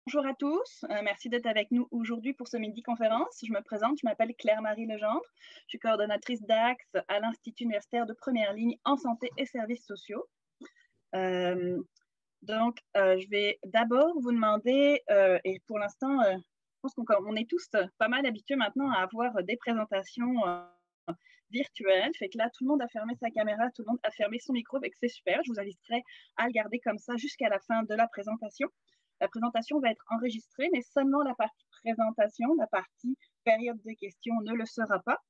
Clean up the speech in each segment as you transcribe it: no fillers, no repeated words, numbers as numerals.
Bonjour à tous, merci d'être avec nous aujourd'hui pour ce midi conférence. Je me présente, je m'appelle Claire-Marie Legendre, je suis coordonnatrice d'AXE à l'Institut universitaire de première ligne en santé et services sociaux. Je vais d'abord vous demander, et pour l'instant, je pense qu'on est tous pas mal habitués maintenant à avoir des présentations virtuelles, fait que là, tout le monde a fermé sa caméra, tout le monde a fermé son micro, fait que c'est super. Je vous inviterai à le garder comme ça jusqu'à la fin de la présentation. La présentation va être enregistrée, mais seulement la partie présentation, la partie période de questions ne le sera pas.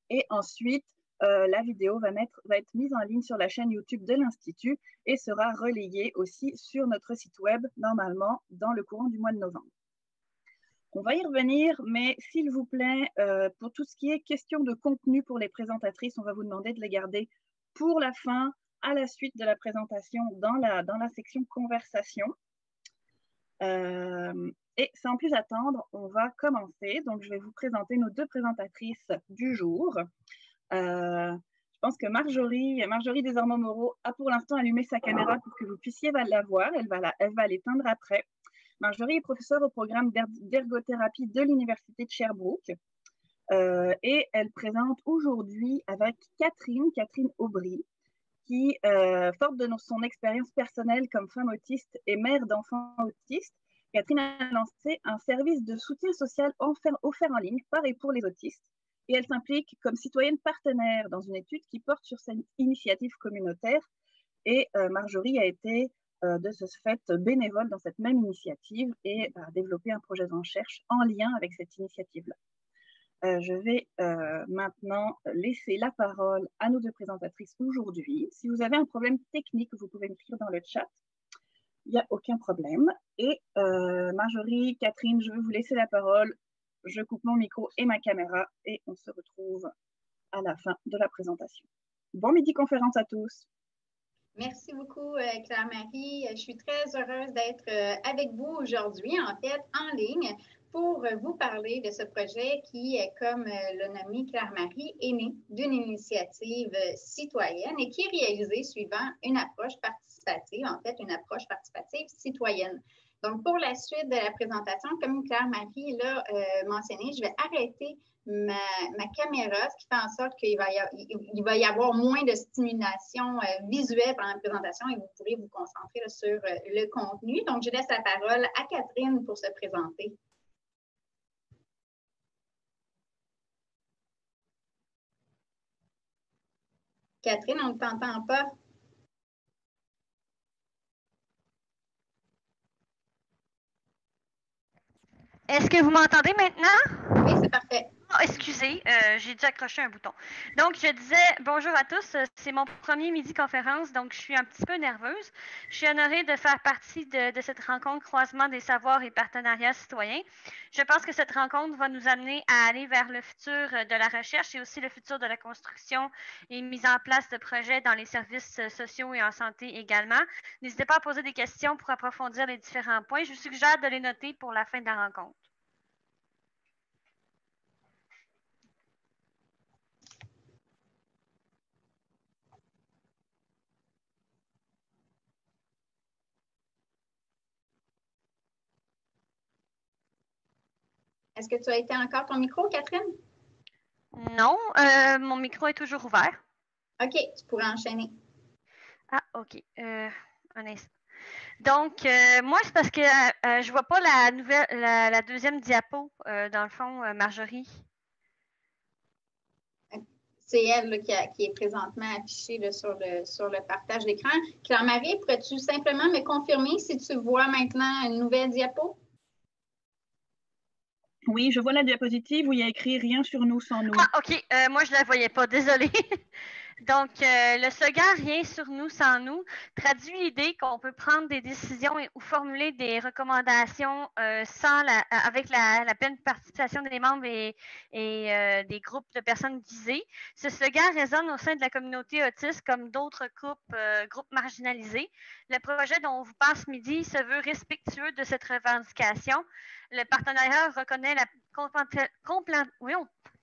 Et ensuite, la vidéo va être mise en ligne sur la chaîne YouTube de l'Institut et sera relayée aussi sur notre site web, normalement, dans le courant du mois de novembre. On va y revenir, mais s'il vous plaît, pour tout ce qui est question de contenu pour les présentatrices, on va vous demander de les garder pour la fin, à la suite de la présentation, dans la section conversation. Et sans plus attendre, on va commencer. Donc, je vais vous présenter nos deux présentatrices du jour. Je pense que Marjorie Desormeaux-Moreau a pour l'instant allumé sa caméra pour que vous puissiez la voir. Elle va l'éteindre après. Marjorie est professeure au programme d'ergothérapie de l'Université de Sherbrooke. Et elle présente aujourd'hui avec Catherine Aubry, qui, forte de son expérience personnelle comme femme autiste et mère d'enfants autistes, Catherine a lancé un service de soutien social offert en ligne par et pour les autistes. Et elle s'implique comme citoyenne partenaire dans une étude qui porte sur cette initiative communautaire. Et Marjorie a été de ce fait bénévole dans cette même initiative et a développé un projet de recherche en lien avec cette initiative-là. Je vais maintenant laisser la parole à nos deux présentatrices aujourd'hui. Si vous avez un problème technique, vous pouvez m'écrire dans le chat. Il n'y a aucun problème. Et Marjorie, Catherine, je vais vous laisser la parole. Je coupe mon micro et ma caméra et on se retrouve à la fin de la présentation. Bon midi conférence à tous. Merci beaucoup, Claire-Marie. Je suis très heureuse d'être avec vous aujourd'hui, en fait, en ligne, pour vous parler de ce projet qui, comme l'a nommé Claire-Marie, est né d'une initiative citoyenne et qui est réalisée suivant une approche participative, en fait, une approche participative citoyenne. Donc, pour la suite de la présentation, comme Claire-Marie l'a mentionné, je vais arrêter ma caméra, ce qui fait en sorte qu'il va y avoir moins de stimulation visuelle pendant la présentation et vous pourrez vous concentrer là, sur le contenu. Donc, je laisse la parole à Catherine pour se présenter. Catherine, on ne t'entend pas. Est-ce que vous m'entendez maintenant? Oui, c'est parfait. Oh, excusez, j'ai dû accrocher un bouton. Donc, je disais bonjour à tous. C'est mon premier midi conférence, donc je suis un petit peu nerveuse. Je suis honorée de faire partie de cette rencontre croisement des savoirs et partenariats citoyens. Je pense que cette rencontre va nous amener à aller vers le futur de la recherche et aussi le futur de la construction et mise en place de projets dans les services sociaux et en santé également. N'hésitez pas à poser des questions pour approfondir les différents points. Je vous suggère de les noter pour la fin de la rencontre. Est-ce que tu as été encore ton micro, Catherine? Non, mon micro est toujours ouvert. OK, tu pourrais enchaîner. Ah, OK. Un instant. Donc, moi, c'est parce que je vois pas la deuxième diapo, dans le fond, Marjorie. C'est elle là, qui est présentement affichée là, sur le partage d'écran. Claire-Marie, pourrais-tu simplement me confirmer si tu vois maintenant une nouvelle diapo? Oui, je vois la diapositive où il y a écrit « Rien sur nous sans nous ». Ah, OK. Moi, je la voyais pas. Désolée. Donc, le slogan « Rien sur nous sans nous » traduit l'idée qu'on peut prendre des décisions ou formuler des recommandations avec la pleine participation des membres et des groupes de personnes visées. Ce slogan résonne au sein de la communauté autiste comme d'autres groupes marginalisés. Le projet dont on vous parle ce midi se veut respectueux de cette revendication. Le partenariat reconnaît la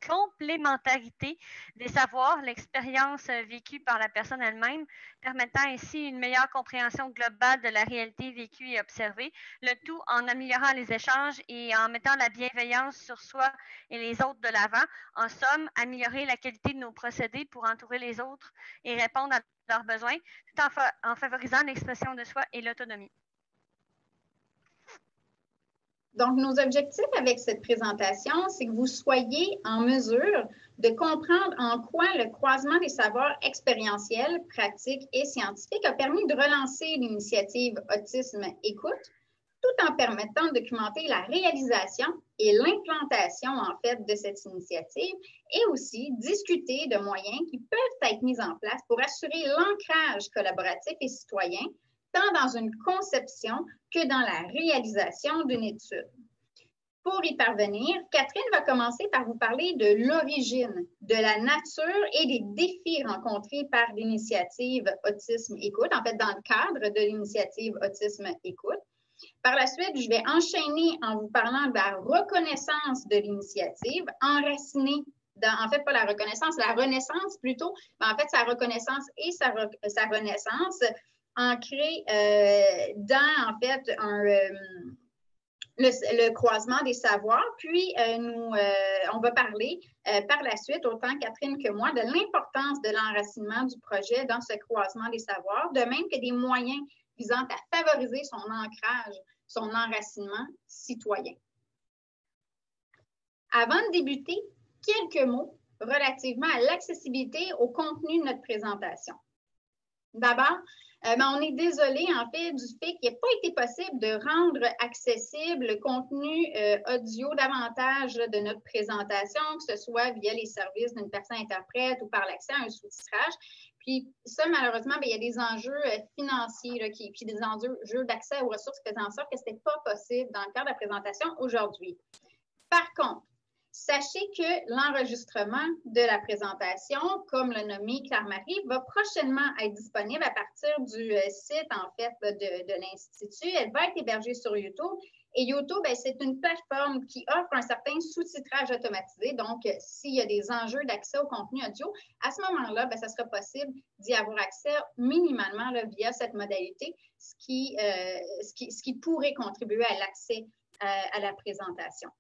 complémentarité des savoirs, l'expérience vécue par la personne elle-même, permettant ainsi une meilleure compréhension globale de la réalité vécue et observée, le tout en améliorant les échanges et en mettant la bienveillance sur soi et les autres de l'avant. En somme, améliorer la qualité de nos procédés pour entourer les autres et répondre à leurs besoins, tout en favorisant l'expression de soi et l'autonomie. Donc, nos objectifs avec cette présentation, c'est que vous soyez en mesure de comprendre en quoi le croisement des savoirs expérientiels, pratiques et scientifiques a permis de relancer l'initiative Autisme Écoute, tout en permettant de documenter la réalisation et l'implantation, en fait, de cette initiative et aussi discuter de moyens qui peuvent être mis en place pour assurer l'ancrage collaboratif et citoyen, tant dans une conception que dans la réalisation d'une étude. Pour y parvenir, Catherine va commencer par vous parler de l'origine, de la nature et des défis rencontrés par l'initiative Autisme Écoute, en fait, dans le cadre de l'initiative Autisme Écoute. Par la suite, je vais enchaîner en vous parlant de la reconnaissance de l'initiative, enracinée en fait, pas la reconnaissance, la renaissance plutôt, mais en fait, sa reconnaissance et sa renaissance ancrée dans, en fait, le croisement des savoirs. Puis, on va parler par la suite, autant Catherine que moi, de l'importance de l'enracinement du projet dans ce croisement des savoirs, de même que des moyens visant à favoriser son ancrage, son enracinement citoyen. Avant de débuter, quelques mots relativement à l'accessibilité au contenu de notre présentation. D'abord, on est désolé en fait du fait qu'il n'a pas été possible de rendre accessible le contenu audio davantage de notre présentation, que ce soit via les services d'une personne interprète ou par l'accès à un sous-titrage. Puis ça, malheureusement, il y a des enjeux financiers puis des enjeux d'accès aux ressources qui faisaient en sorte que ce n'était pas possible dans le cadre de la présentation aujourd'hui. Par contre, sachez que l'enregistrement de la présentation, comme l'a nommé Claire-Marie, va prochainement être disponible à partir du site, en fait, de l'Institut. Elle va être hébergée sur YouTube. Et YouTube, c'est une plateforme qui offre un certain sous-titrage automatisé. Donc, s'il y a des enjeux d'accès au contenu audio, à ce moment-là, ça sera possible d'y avoir accès minimalement via cette modalité, ce qui pourrait contribuer à l'accès à la présentation.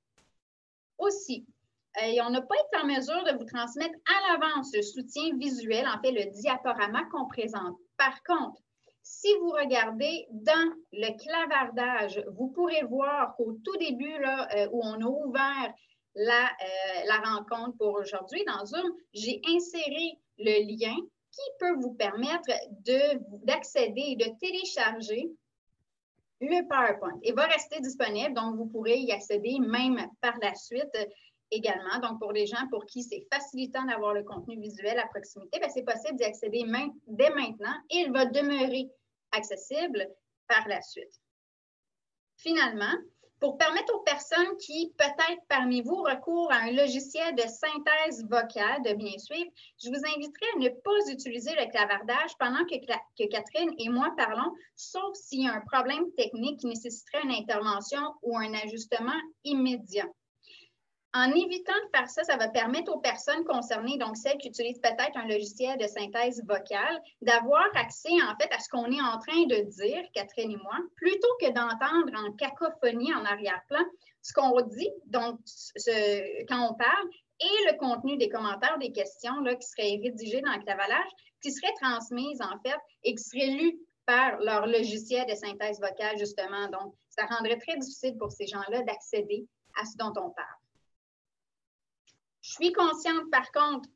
Aussi, on n'a pas été en mesure de vous transmettre à l'avance le soutien visuel, en fait, le diaporama qu'on présente. Par contre, si vous regardez dans le clavardage, vous pourrez voir qu'au tout début, où on a ouvert la rencontre pour aujourd'hui dans Zoom, j'ai inséré le lien qui peut vous permettre d'accéder et de télécharger le PowerPoint. Il va rester disponible, donc vous pourrez y accéder même par la suite également. Donc, pour les gens pour qui c'est facilitant d'avoir le contenu visuel à proximité, c'est possible d'y accéder dès maintenant et il va demeurer accessible par la suite. Finalement, pour permettre aux personnes qui, peut-être parmi vous, recourent à un logiciel de synthèse vocale de bien suivre, je vous inviterai à ne pas utiliser le clavardage pendant que Catherine et moi parlons, sauf s'il y a un problème technique qui nécessiterait une intervention ou un ajustement immédiat. En évitant de faire ça, ça va permettre aux personnes concernées, donc celles qui utilisent peut-être un logiciel de synthèse vocale, d'avoir accès en fait à ce qu'on est en train de dire, Catherine et moi, plutôt que d'entendre en cacophonie en arrière-plan ce qu'on dit, donc quand on parle, et le contenu des commentaires, des questions qui seraient rédigés dans le clavalage, qui seraient transmises en fait et qui seraient lues par leur logiciel de synthèse vocale justement. Donc, ça rendrait très difficile pour ces gens-là d'accéder à ce dont on parle. Je suis consciente, par contre,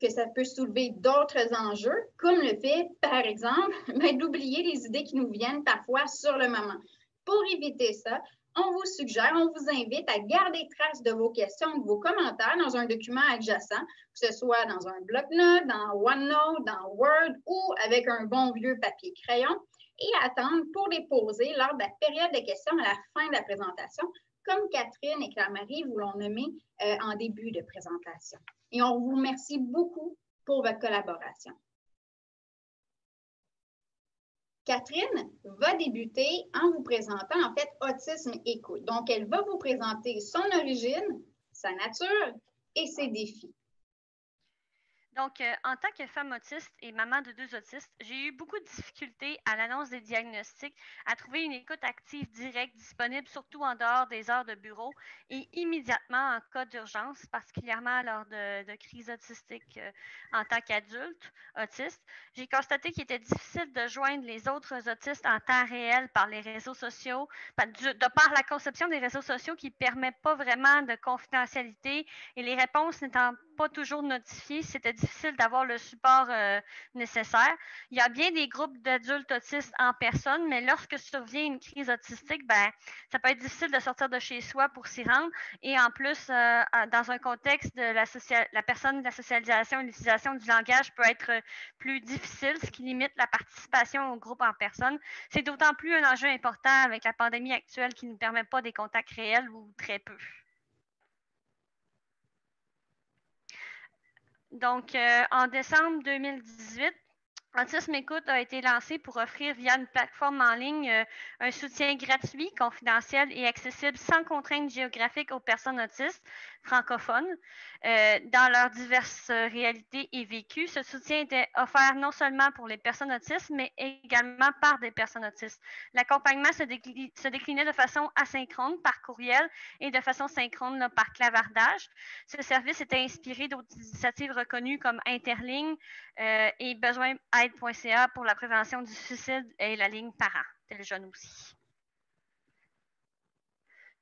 que ça peut soulever d'autres enjeux, comme le fait, par exemple, d'oublier les idées qui nous viennent parfois sur le moment. Pour éviter ça, on vous suggère, on vous invite à garder trace de vos questions, de vos commentaires dans un document adjacent, que ce soit dans un bloc-notes, dans OneNote, dans Word ou avec un bon vieux papier crayon, et attendre pour les poser lors de la période de questions à la fin de la présentation, comme Catherine et Claire-Marie vous l'ont nommé en début de présentation. Et on vous remercie beaucoup pour votre collaboration. Catherine va débuter en vous présentant, en fait, Autisme Écoute. Donc, elle va vous présenter son origine, sa nature et ses défis. Donc, en tant que femme autiste et maman de 2 autistes, j'ai eu beaucoup de difficultés à l'annonce des diagnostics, à trouver une écoute active directe disponible surtout en dehors des heures de bureau et immédiatement en cas d'urgence, particulièrement lors de crises autistiques en tant qu'adulte autiste. J'ai constaté qu'il était difficile de joindre les autres autistes en temps réel par les réseaux sociaux, de par la conception des réseaux sociaux qui ne permet pas vraiment de confidentialité et les réponses n'étant pas toujours notifiées, c'était difficile d'avoir le support nécessaire. Il y a bien des groupes d'adultes autistes en personne, mais lorsque survient une crise autistique, ça peut être difficile de sortir de chez soi pour s'y rendre. Et en plus, dans un contexte de la personne de la socialisation et l'utilisation du langage peut être plus difficile, ce qui limite la participation au groupe en personne. C'est d'autant plus un enjeu important avec la pandémie actuelle qui ne permet pas des contacts réels ou très peu. Donc, en décembre 2018, Autisme Écoute a été lancé pour offrir via une plateforme en ligne un soutien gratuit, confidentiel et accessible sans contraintes géographiques aux personnes autistes francophones dans leurs diverses réalités et vécus. Ce soutien était offert non seulement pour les personnes autistes, mais également par des personnes autistes. L'accompagnement se déclinait de façon asynchrone par courriel et de façon synchrone là, par clavardage. Ce service était inspiré d'autres initiatives reconnues comme Interligne et besoinaide.ca pour la prévention du suicide et la ligne parents, Téléjeunes aussi.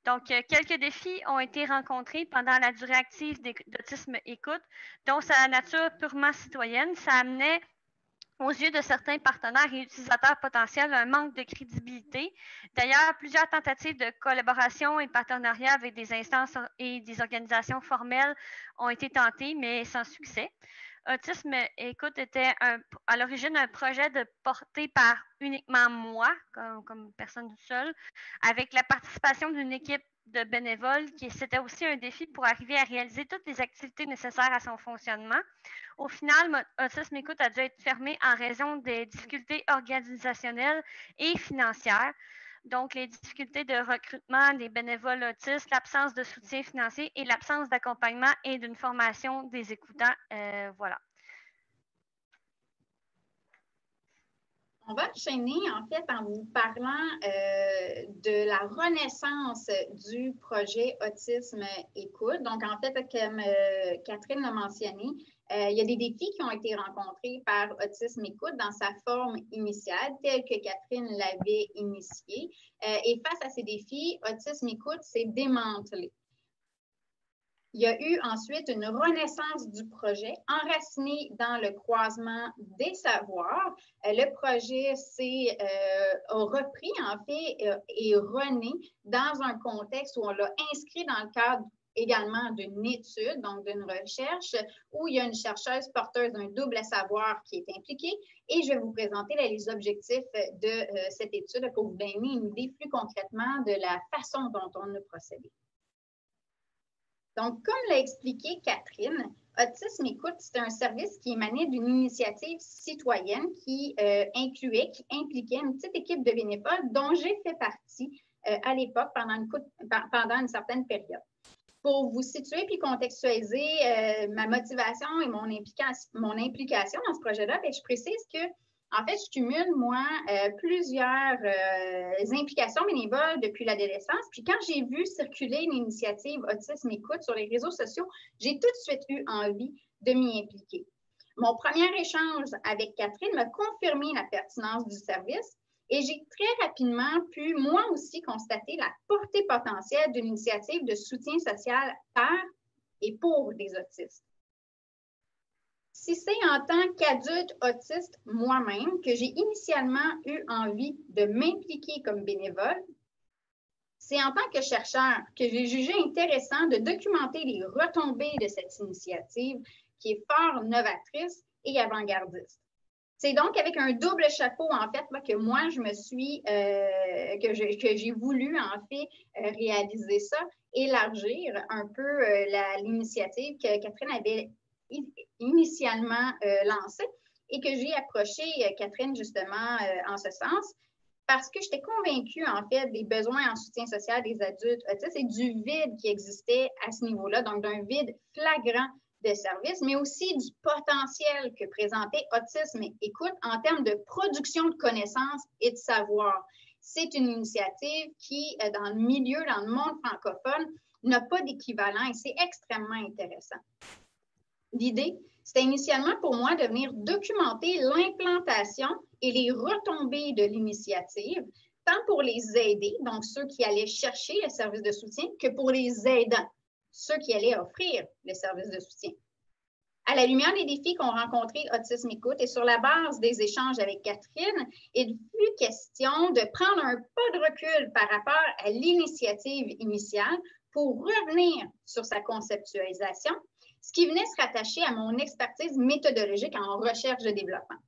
Donc, quelques défis ont été rencontrés pendant la durée active d'Autisme Écoute, dont sa nature purement citoyenne. Ça amenait aux yeux de certains partenaires et utilisateurs potentiels un manque de crédibilité. D'ailleurs, plusieurs tentatives de collaboration et partenariat avec des instances et des organisations formelles ont été tentées, mais sans succès. Autisme Écoute était à l'origine un projet porté par uniquement moi, comme personne seule, avec la participation d'une équipe de bénévoles, c'était aussi un défi pour arriver à réaliser toutes les activités nécessaires à son fonctionnement. Au final, Autisme Écoute a dû être fermé en raison des difficultés organisationnelles et financières. Donc, les difficultés de recrutement des bénévoles autistes, l'absence de soutien financier et l'absence d'accompagnement et d'une formation des écoutants. Voilà. On va enchaîner, en fait, en vous parlant de la renaissance du projet Autisme Écoute. Donc, en fait, comme Catherine l'a mentionné, il y a des défis qui ont été rencontrés par Autisme Écoute dans sa forme initiale, telle que Catherine l'avait initiée. Et face à ces défis, Autisme Écoute s'est démantelé. Il y a eu ensuite une renaissance du projet, enraciné dans le croisement des savoirs. Le projet a repris, en fait, et rené dans un contexte où on l'a inscrit dans le cadre également d'une étude, donc d'une recherche, où il y a une chercheuse porteuse d'un double savoir qui est impliquée. Et je vais vous présenter les objectifs de cette étude pour vous donner une idée plus concrètement de la façon dont on a procédé. Donc, comme l'a expliqué Catherine, Autisme Écoute, c'est un service qui émanait d'une initiative citoyenne qui impliquait une petite équipe de bénévoles dont j'ai fait partie à l'époque pendant une certaine période. Pour vous situer puis contextualiser ma motivation et mon implication dans ce projet-là, je précise que en fait, je cumule, moi, plusieurs implications bénévoles depuis l'adolescence. Puis quand j'ai vu circuler l'initiative Autisme Écoute sur les réseaux sociaux, j'ai tout de suite eu envie de m'y impliquer. Mon premier échange avec Catherine m'a confirmé la pertinence du service et j'ai très rapidement pu, moi aussi, constater la portée potentielle d'une initiative de soutien social par et pour des autistes. Si c'est en tant qu'adulte autiste moi-même que j'ai initialement eu envie de m'impliquer comme bénévole, c'est en tant que chercheur que j'ai jugé intéressant de documenter les retombées de cette initiative qui est fort novatrice et avant-gardiste. C'est donc avec un double chapeau, en fait, là, que moi, que j'ai voulu, en fait, réaliser ça, élargir un peu l'initiative que Catherine avait initialement lancée et que j'ai approché Catherine justement en ce sens parce que j'étais convaincue, en fait, des besoins en soutien social des adultes autistes et du vide qui existait à ce niveau-là, donc d'un vide flagrant de services, mais aussi du potentiel que présentait Autisme Écoute en termes de production de connaissances et de savoir. C'est une initiative qui, dans le milieu, dans le monde francophone, n'a pas d'équivalent et c'est extrêmement intéressant. L'idée, c'était initialement pour moi de venir documenter l'implantation et les retombées de l'initiative, tant pour les aidés, donc ceux qui allaient chercher le service de soutien, que pour les aidants, ceux qui allaient offrir les services de soutien. À la lumière des défis qu'ont rencontrés Autisme Écoute et sur la base des échanges avec Catherine, il fut question de prendre un pas de recul par rapport à l'initiative initiale pour revenir sur sa conceptualisation, ce qui venait se rattacher à mon expertise méthodologique en recherche de développement.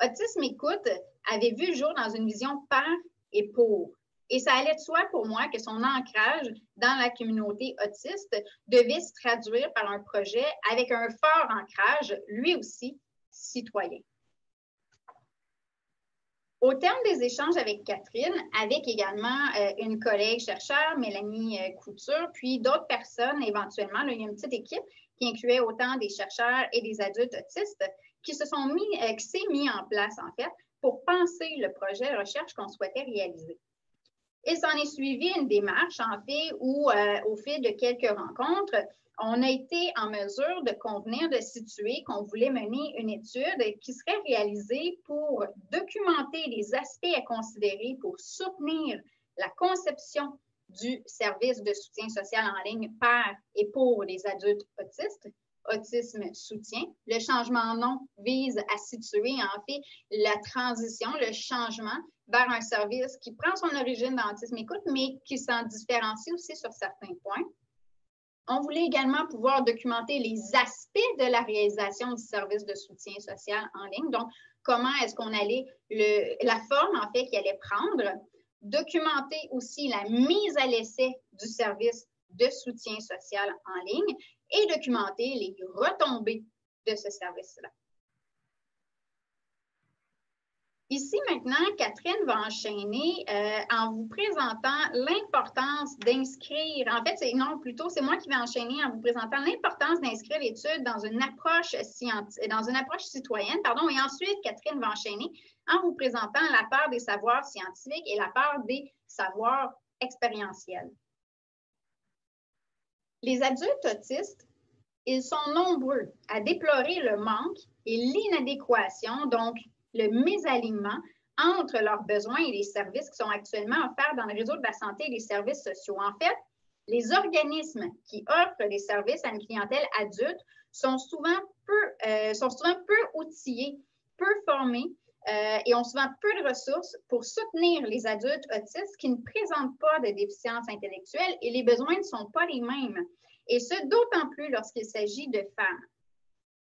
Autisme Écoute avait vu le jour dans une vision par et pour. Et ça allait de soi pour moi que son ancrage dans la communauté autiste devait se traduire par un projet avec un fort ancrage, lui aussi, citoyen. Au terme des échanges avec Catherine, avec également une collègue chercheur, Mélanie Couture, puis d'autres personnes éventuellement, là, il y a une petite équipe qui incluait autant des chercheurs et des adultes autistes qui s'est mis en place, en fait, pour penser le projet de recherche qu'on souhaitait réaliser. Il s'en est suivi une démarche, en fait, où, au fil de quelques rencontres, on a été en mesure de convenir de situer qu'on voulait mener une étude qui serait réalisée pour documenter les aspects à considérer pour soutenir la conception du service de soutien social en ligne par et pour les adultes autistes, Autisme Soutien. Le changement de nom vise à situer, en fait, la transition, le changement vers un service qui prend son origine dans Autisme Écoute, mais qui s'en différencie aussi sur certains points. On voulait également pouvoir documenter les aspects de la réalisation du service de soutien social en ligne. Donc, comment est-ce qu'on allait, la forme, en fait, qu'il allait prendre, documenter aussi la mise à l'essai du service de soutien social en ligne et documenter les retombées de ce service-là. Ici, maintenant, Catherine va enchaîner en vous présentant l'importance d'inscrire, en fait, c'est moi qui vais enchaîner en vous présentant l'importance d'inscrire l'étude dans une approche citoyenne, et ensuite, Catherine va enchaîner en vous présentant la part des savoirs scientifiques et la part des savoirs expérientiels. Les adultes autistes, ils sont nombreux à déplorer le manque et l'inadéquation, donc le mésalignement entre leurs besoins et les services qui sont actuellement offerts dans le réseau de la santé et les services sociaux. En fait, les organismes qui offrent des services à une clientèle adulte sont souvent peu outillés, peu formés et ont souvent peu de ressources pour soutenir les adultes autistes qui ne présentent pas de déficience intellectuelle et les besoins ne sont pas les mêmes. Et ce, d'autant plus lorsqu'il s'agit de femmes.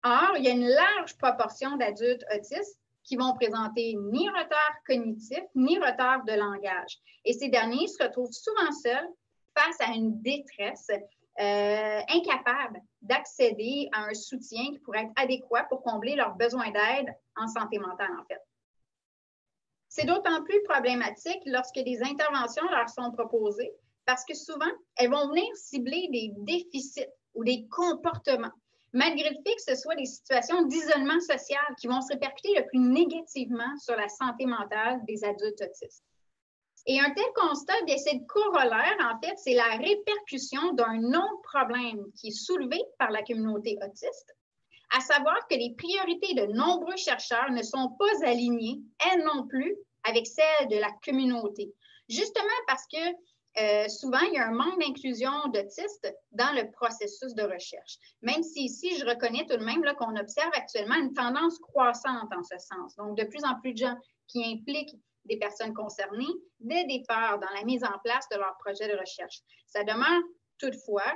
Or, il y a une large proportion d'adultes autistes qui vont présenter ni retard cognitif, ni retard de langage. Et ces derniers se retrouvent souvent seuls face à une détresse, incapables d'accéder à un soutien qui pourrait être adéquat pour combler leurs besoins d'aide en santé mentale, en fait. C'est d'autant plus problématique lorsque des interventions leur sont proposées parce que souvent, elles vont venir cibler des déficits ou des comportements, malgré le fait que ce soit des situations d'isolement social qui vont se répercuter le plus négativement sur la santé mentale des adultes autistes. Et un tel constat, bien, c'est le corollaire, en fait, c'est la répercussion d'un autre problème qui est soulevé par la communauté autiste, à savoir que les priorités de nombreux chercheurs ne sont pas alignées, elles non plus, avec celles de la communauté. Justement parce que souvent, il y a un manque d'inclusion d'autistes dans le processus de recherche. Même si ici, je reconnais tout de même là, qu'on observe actuellement une tendance croissante en ce sens. Donc, de plus en plus de gens qui impliquent des personnes concernées dès le départ dans la mise en place de leur projet de recherche. Ça demeure toutefois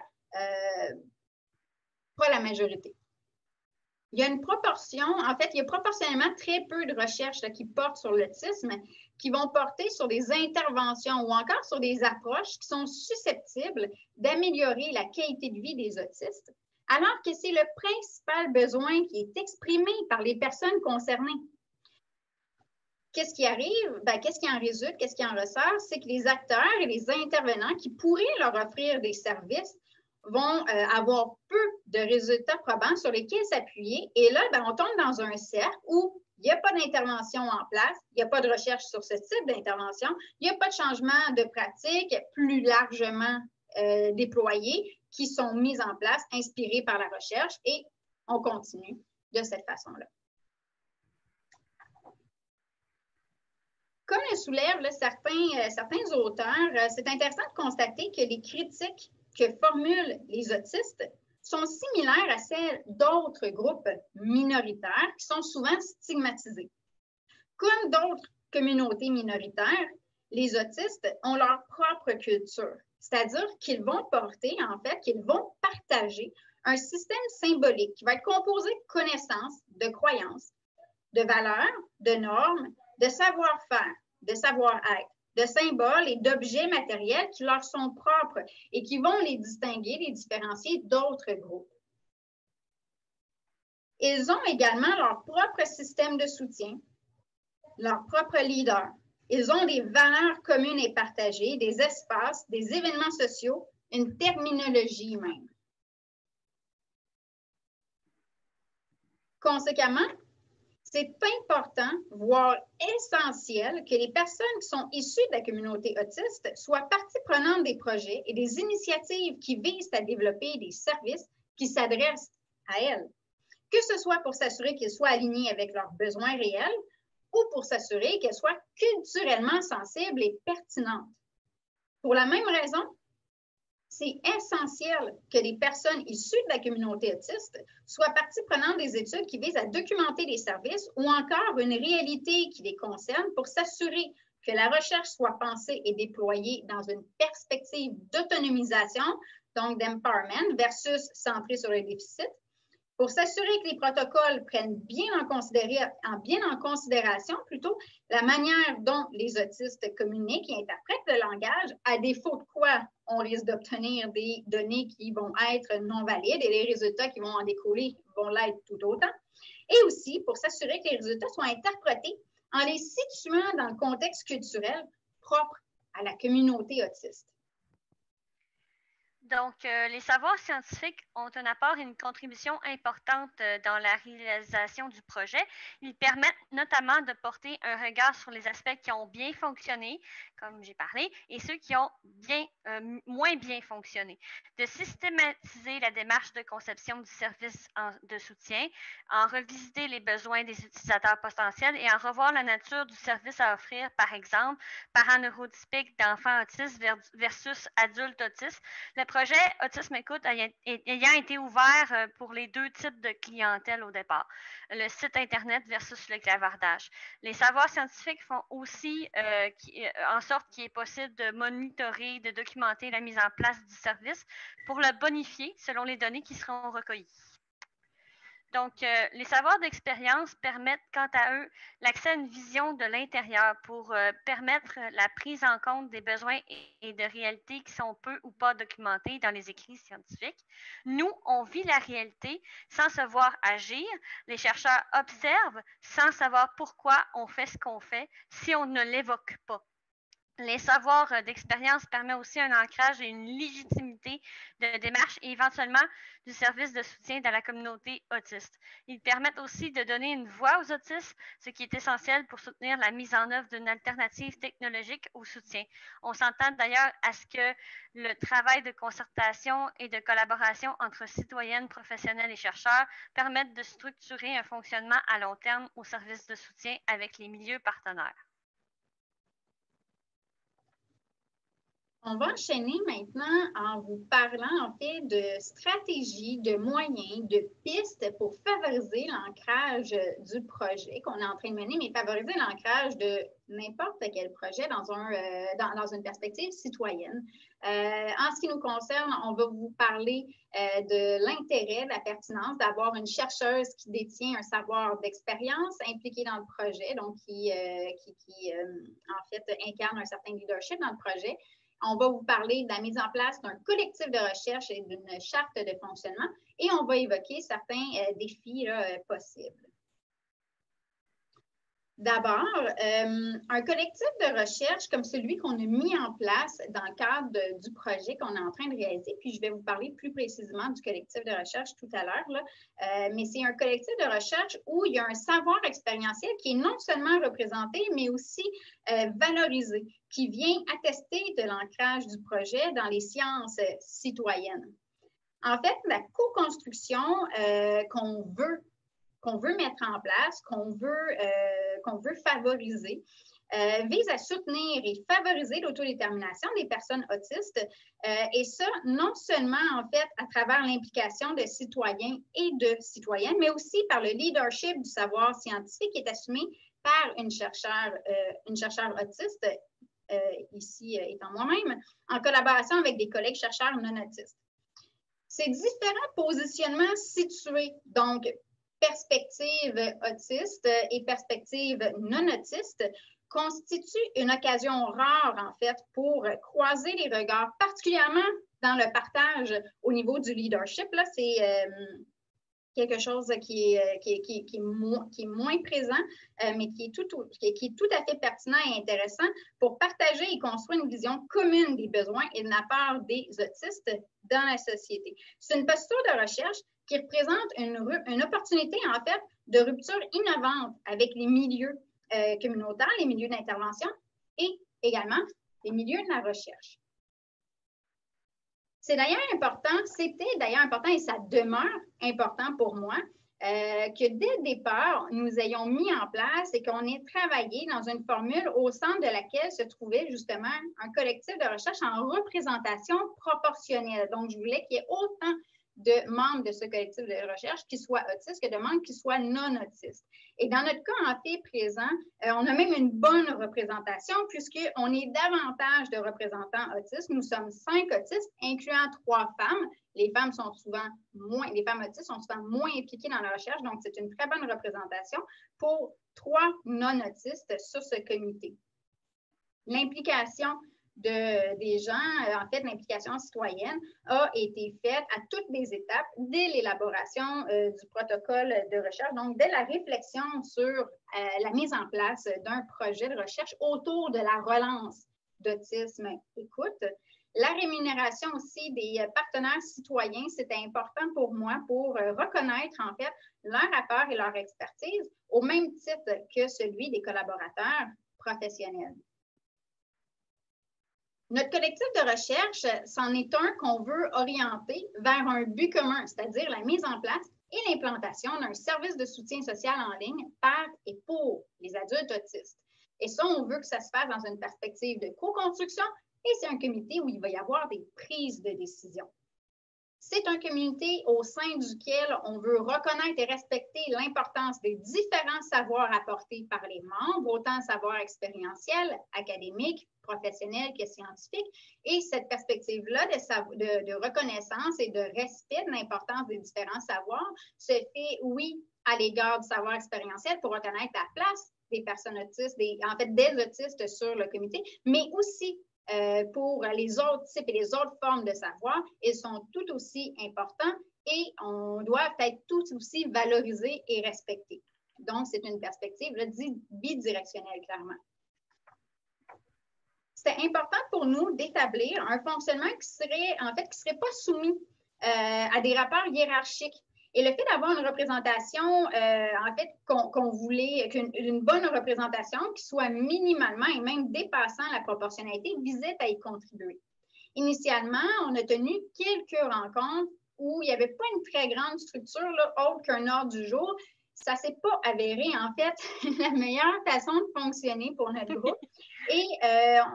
pas la majorité. Il y a une proportion, en fait, il y a proportionnellement très peu de recherches là, qui portent sur l'autisme, qui vont porter sur des interventions ou encore sur des approches qui sont susceptibles d'améliorer la qualité de vie des autistes, alors que c'est le principal besoin qui est exprimé par les personnes concernées. Qu'est-ce qui arrive? Qu'est-ce qui en résulte? Qu'est-ce qui en ressort? C'est que les acteurs et les intervenants qui pourraient leur offrir des services vont avoir peu de résultats probants sur lesquels s'appuyer. Et là, on tombe dans un cercle où il n'y a pas d'intervention en place, il n'y a pas de recherche sur ce type d'intervention, il n'y a pas de changement de pratique plus largement déployés qui sont mis en place, inspirés par la recherche, et on continue de cette façon-là. Comme le soulèvent là, certains auteurs, c'est intéressant de constater que les critiques que formulent les autistes sont similaires à celles d'autres groupes minoritaires qui sont souvent stigmatisés. Comme d'autres communautés minoritaires, les autistes ont leur propre culture, c'est-à-dire qu'ils vont porter, en fait, qu'ils vont partager un système symbolique qui va être composé de connaissances, de croyances, de valeurs, de normes, de savoir-faire, de savoir-être, de symboles et d'objets matériels qui leur sont propres et qui vont les distinguer, les différencier d'autres groupes. Ils ont également leur propre système de soutien, leur propre leader. Ils ont des valeurs communes et partagées, des espaces, des événements sociaux, une terminologie même. Conséquemment, c'est important, voire essentiel, que les personnes qui sont issues de la communauté autiste soient partie prenante des projets et des initiatives qui visent à développer des services qui s'adressent à elles, que ce soit pour s'assurer qu'ils soient alignés avec leurs besoins réels ou pour s'assurer qu'elles soient culturellement sensibles et pertinentes. Pour la même raison, c'est essentiel que les personnes issues de la communauté autiste soient partie prenante des études qui visent à documenter les services ou encore une réalité qui les concerne pour s'assurer que la recherche soit pensée et déployée dans une perspective d'autonomisation, donc d'empowerment versus centrée sur le déficit, pour s'assurer que les protocoles prennent bien en considération plutôt la manière dont les autistes communiquent et interprètent le langage, à défaut de quoi on risque d'obtenir des données qui vont être non valides et les résultats qui vont en découler vont l'être tout autant. Et aussi pour s'assurer que les résultats soient interprétés en les situant dans le contexte culturel propre à la communauté autiste. Donc, les savoirs scientifiques ont un apport et une contribution importante dans la réalisation du projet. Ils permettent notamment de porter un regard sur les aspects qui ont bien fonctionné, comme j'ai parlé, et ceux qui ont moins bien fonctionné. De systématiser la démarche de conception du service de soutien, en revisiter les besoins des utilisateurs potentiels et en revoir la nature du service à offrir, par exemple, parents neurotypiques d'enfants autistes versus adultes autistes. Le projet Autisme Écoute ayant été ouvert pour les deux types de clientèle au départ, le site Internet versus le clavardage. Les savoirs scientifiques font aussi en sorte qu'il est possible de monitorer, de documenter la mise en place du service pour le bonifier selon les données qui seront recueillies. Donc, les savoirs d'expérience permettent, quant à eux, l'accès à une vision de l'intérieur pour permettre la prise en compte des besoins et de réalités qui sont peu ou pas documentées dans les écrits scientifiques. Nous, on vit la réalité sans se voir agir. Les chercheurs observent sans savoir pourquoi on fait ce qu'on fait si on ne l'évoque pas. Les savoirs d'expérience permettent aussi un ancrage et une légitimité de démarche et éventuellement du service de soutien dans la communauté autiste. Ils permettent aussi de donner une voix aux autistes, ce qui est essentiel pour soutenir la mise en œuvre d'une alternative technologique au soutien. On s'entend d'ailleurs à ce que le travail de concertation et de collaboration entre citoyennes, professionnels et chercheurs permette de structurer un fonctionnement à long terme au service de soutien avec les milieux partenaires. On va enchaîner maintenant en vous parlant en fait de stratégies, de moyens, de pistes pour favoriser l'ancrage du projet qu'on est en train de mener, mais favoriser l'ancrage de n'importe quel projet dans une perspective citoyenne. En ce qui nous concerne, on va vous parler de l'intérêt, de la pertinence d'avoir une chercheuse qui détient un savoir d'expérience impliqué dans le projet, donc qui en fait incarne un certain leadership dans le projet. On va vous parler de la mise en place d'un collectif de recherche et d'une charte de fonctionnement et on va évoquer certains défis là, possibles. D'abord, un collectif de recherche comme celui qu'on a mis en place dans le cadre du projet qu'on est en train de réaliser, puis je vais vous parler plus précisément du collectif de recherche tout à l'heure, mais c'est un collectif de recherche où il y a un savoir expérientiel qui est non seulement représenté, mais aussi valorisé, qui vient attester de l'ancrage du projet dans les sciences citoyennes. En fait, la co-construction qu'on veut mettre en place, qu'on veut favoriser, vise à soutenir et favoriser l'autodétermination des personnes autistes, et ça, non seulement, en fait, à travers l'implication de citoyens et de citoyennes, mais aussi par le leadership du savoir scientifique qui est assumé par une chercheure autiste, ici étant moi-même, en collaboration avec des collègues chercheurs non autistes. Ces différents positionnements situés, donc, perspective autiste et perspective non autiste constituent une occasion rare, en fait, pour croiser les regards, particulièrement dans le partage au niveau du leadership. Là, c'est quelque chose qui est moins présent, mais qui est tout à fait pertinent et intéressant pour partager et construire une vision commune des besoins et de la part des autistes dans la société. C'est une posture de recherche qui représente une opportunité, en fait, de rupture innovante avec les milieux communautaires, les milieux d'intervention et également les milieux de la recherche. C'était d'ailleurs important et ça demeure important pour moi que dès le départ, nous ayons mis en place et qu'on ait travaillé dans une formule au centre de laquelle se trouvait justement un collectif de recherche en représentation proportionnelle. Donc, je voulais qu'il y ait autant de membres de ce collectif de recherche qui soient autistes que de membres qui soient non autistes. Et dans notre cas, en fait, présent, on a même une bonne représentation puisqu'on est davantage de représentants autistes. Nous sommes 5 autistes, incluant 3 femmes. Les femmes autistes sont souvent moins impliquées dans la recherche, donc c'est une très bonne représentation pour 3 non autistes sur ce comité. L'implication des gens, en fait, l'implication citoyenne a été faite à toutes les étapes dès l'élaboration du protocole de recherche, donc dès la réflexion sur la mise en place d'un projet de recherche autour de la relance d'autisme écoute. La rémunération aussi des partenaires citoyens, c'était important pour moi pour reconnaître, en fait, leur apport et leur expertise au même titre que celui des collaborateurs professionnels. Notre collectif de recherche, c'en est un qu'on veut orienter vers un but commun, c'est-à-dire la mise en place et l'implantation d'un service de soutien social en ligne par et pour les adultes autistes. Et ça, on veut que ça se fasse dans une perspective de co-construction et c'est un comité où il va y avoir des prises de décision. C'est un comité au sein duquel on veut reconnaître et respecter l'importance des différents savoirs apportés par les membres, autant savoirs expérientiels, académiques, professionnels que scientifiques. Et cette perspective-là de reconnaissance et de respect de l'importance des différents savoirs se fait, oui, à l'égard du savoir expérientiel pour reconnaître la place des personnes autistes, des autistes sur le comité, mais aussi pour les autres types et les autres formes de savoir, ils sont tout aussi importants et on doit être tout aussi valorisés et respectés. Donc, c'est une perspective là, bidirectionnelle, clairement. C'est important pour nous d'établir un fonctionnement qui serait pas soumis à des rapports hiérarchiques. Et le fait d'avoir une représentation, en fait, qu'on voulait, qu'une bonne représentation qui soit minimalement et même dépassant la proportionnalité visait à y contribuer. Initialement, on a tenu quelques rencontres où il n'y avait pas une très grande structure, là, autre qu'un ordre du jour. Ça ne s'est pas avéré, en fait, la meilleure façon de fonctionner pour notre groupe. Et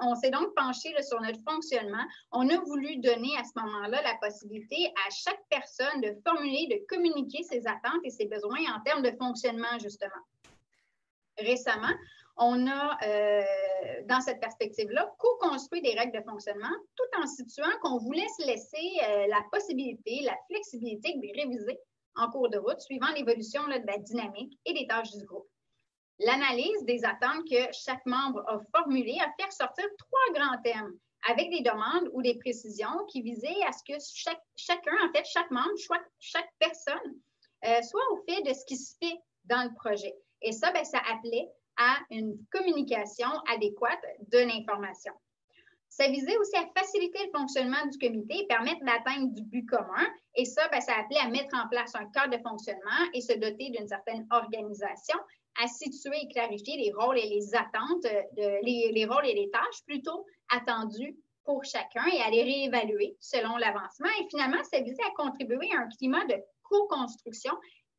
on s'est donc penché là, sur notre fonctionnement. On a voulu donner à ce moment-là la possibilité à chaque personne de formuler, de communiquer ses attentes et ses besoins en termes de fonctionnement, justement. Récemment, on a, dans cette perspective-là, co-construit des règles de fonctionnement tout en situant qu'on voulait se laisser la possibilité, la flexibilité de les réviser en cours de route, suivant l'évolution de la dynamique et des tâches du groupe. L'analyse des attentes que chaque membre a formulées a fait ressortir 3 grands thèmes avec des demandes ou des précisions qui visaient à ce que chaque membre, chaque personne soit au fait de ce qui se fait dans le projet. Et ça, bien, ça appelait à une communication adéquate de l'information. Ça visait aussi à faciliter le fonctionnement du comité et permettre d'atteindre du but commun. Et ça, bien, ça appelait à mettre en place un cadre de fonctionnement et se doter d'une certaine organisation, à situer et clarifier les rôles et les attentes, les rôles et les tâches plutôt attendus pour chacun et à les réévaluer selon l'avancement. Et finalement, ça visait à contribuer à un climat de co-construction.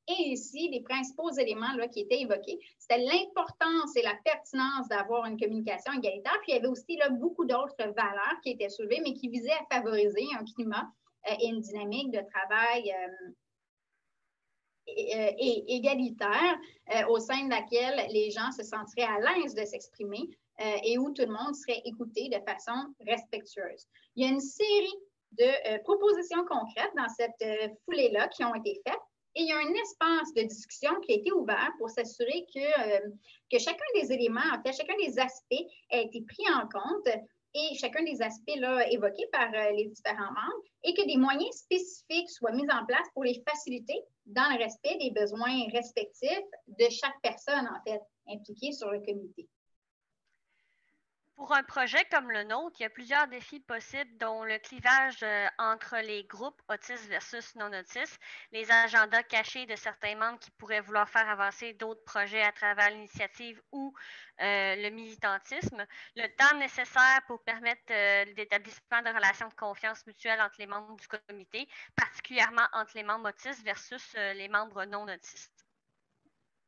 Et ici, les principaux éléments là, qui étaient évoqués, c'était l'importance et la pertinence d'avoir une communication égalitaire. Puis il y avait aussi là, beaucoup d'autres valeurs qui étaient soulevées, mais qui visaient à favoriser un climat et une dynamique de travail et égalitaire au sein de laquelle les gens se sentiraient à l'aise de s'exprimer et où tout le monde serait écouté de façon respectueuse. Il y a une série de propositions concrètes dans cette foulée-là qui ont été faites. Et il y a un espace de discussion qui a été ouvert pour s'assurer que chacun des éléments, en fait, chacun des aspects a été pris en compte et chacun des aspects là, évoqués par les différents membres et que des moyens spécifiques soient mis en place pour les faciliter dans le respect des besoins respectifs de chaque personne, en fait, impliquée sur le comité. Pour un projet comme le nôtre, il y a plusieurs défis possibles, dont le clivage entre les groupes autistes versus non-autistes, les agendas cachés de certains membres qui pourraient vouloir faire avancer d'autres projets à travers l'initiative ou le militantisme, le temps nécessaire pour permettre l'établissement de relations de confiance mutuelle entre les membres du comité, particulièrement entre les membres autistes versus les membres non-autistes.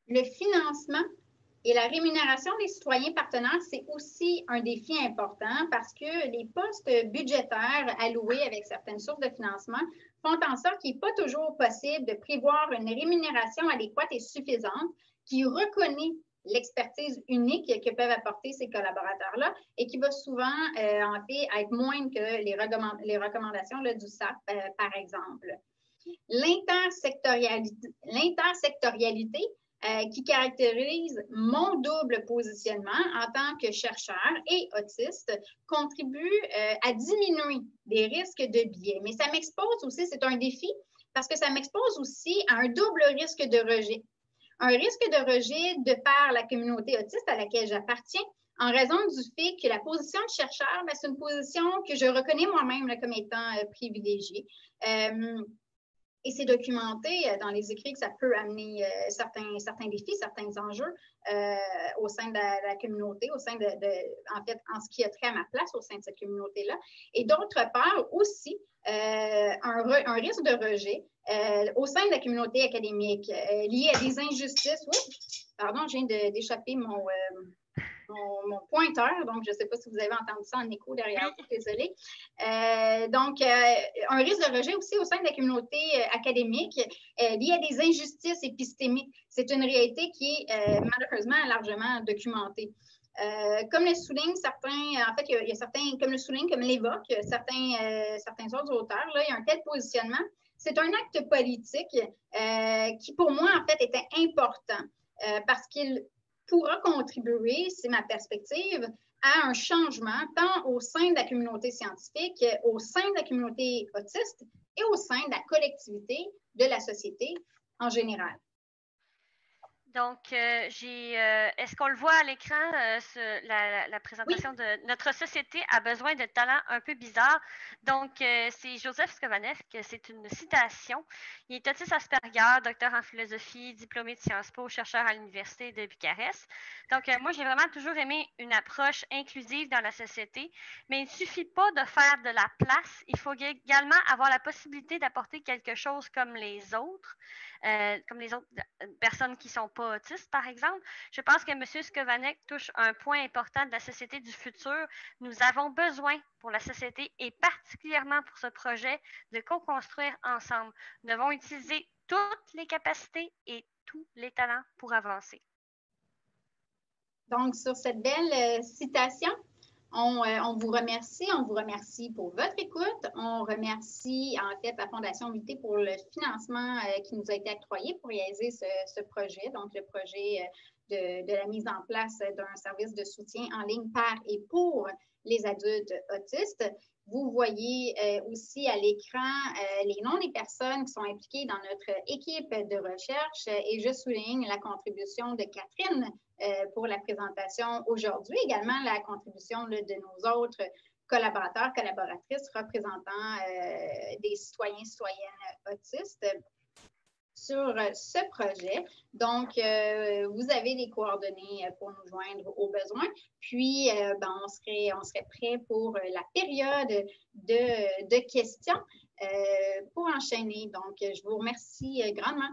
Le financement et la rémunération des citoyens partenaires, c'est aussi un défi important parce que les postes budgétaires alloués avec certaines sources de financement font en sorte qu'il n'est pas toujours possible de prévoir une rémunération adéquate et suffisante qui reconnaît l'expertise unique que peuvent apporter ces collaborateurs-là et qui va souvent, en fait, être moindre que les recommandations là, du SAP, par exemple. L'intersectorialité qui caractérise mon double positionnement en tant que chercheur et autiste contribue à diminuer les risques de biais. Mais ça m'expose aussi, c'est un défi, parce que ça m'expose aussi à un double risque de rejet. Un risque de rejet de par la communauté autiste à laquelle j'appartiens, en raison du fait que la position de chercheur, ben, c'est une position que je reconnais moi-même comme étant privilégiée. Et c'est documenté dans les écrits que ça peut amener certains défis, certains enjeux au sein de la communauté, au sein en fait, en ce qui a trait à ma place au sein de cette communauté-là. Et d'autre part, aussi, un risque de rejet au sein de la communauté académique lié à des injustices. Oui, pardon, je viens d'échapper mon pointeur, donc je ne sais pas si vous avez entendu ça en écho derrière vous, désolée. Donc, un risque de rejet aussi au sein de la communauté académique lié à des injustices épistémiques. C'est une réalité qui est malheureusement largement documentée. Comme le soulignent certains, en fait, il y a certains, comme le soulignent, comme l'évoquent certains autres auteurs, là, il y a un tel positionnement. C'est un acte politique qui, pour moi, en fait, était important parce qu'il pourra contribuer, c'est ma perspective, à un changement tant au sein de la communauté scientifique, au sein de la communauté autiste et au sein de la collectivité de la société en général. Donc, est-ce qu'on le voit à l'écran, la présentation Oui. de notre société a besoin de talents un peu bizarres. Donc, c'est Joseph Skovanec, c'est une citation. Il est autiste Asperger, docteur en philosophie, diplômé de Sciences Po, chercheur à l'Université de Bucarest. Donc, moi, j'ai vraiment toujours aimé une approche inclusive dans la société, mais il ne suffit pas de faire de la place. Il faut également avoir la possibilité d'apporter quelque chose comme les autres personnes qui ne sont pas autistes, par exemple. Je pense que M. Skovanec touche un point important de la société du futur. Nous avons besoin pour la société et particulièrement pour ce projet de co-construire ensemble. Nous devons utiliser toutes les capacités et tous les talents pour avancer. Donc, sur cette belle citation, on vous remercie pour votre écoute. On remercie en fait la Fondation Vité pour le financement qui nous a été octroyé pour réaliser ce projet, donc le projet de la mise en place d'un service de soutien en ligne par et pour les adultes autistes. Vous voyez aussi à l'écran les noms des personnes qui sont impliquées dans notre équipe de recherche et je souligne la contribution de Catherine pour la présentation aujourd'hui, également la contribution de nos autres collaborateurs, collaboratrices représentant des citoyens, citoyennes autistes sur ce projet. Donc, vous avez les coordonnées pour nous joindre au besoin. Puis, on serait prêt pour la période de questions pour enchaîner. Donc, je vous remercie grandement